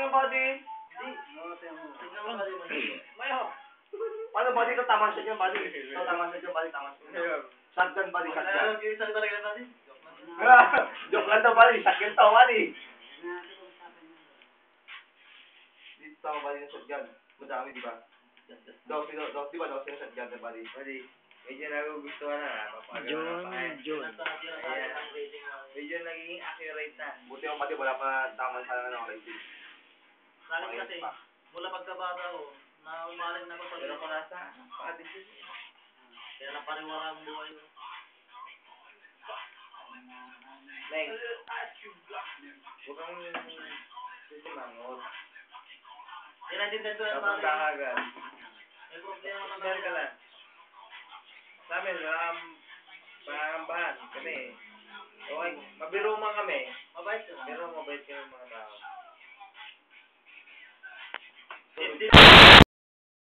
mo, buddy. Tignan mo buddy mo. Mayo. Paano, buddy? Ito tamang shot yun, buddy. Ito tamang shot yun, buddy. Tamang shot yun. Shotgun, buddy. Shotgun. Isang talaga buddy. Joke lang to, buddy. Shotgun to, buddy. Dito ako, buddy, ng shotgun. Madami, di ba? Dosi yung shotgun, buddy. Buddy, medyo nagugustuhan na. John. Medyo naging accurate na. Buti ako, buddy. Wala pa tamang sana ng rating. Sakin kasi, mula pagkabata ko, naumaling na ako sa Pero kung nasa, pa-addiction. Kaya napariwara ang buhay ko. Neng, huwag kang susimangot. Tinadindan ko yung Tapos pare. agad. May problema naman Smell ka lang. Sa amin, pangangambahan kami. Okay, mabiro man kami. Mabait ka. Pero mabait kami mga tao. Hindi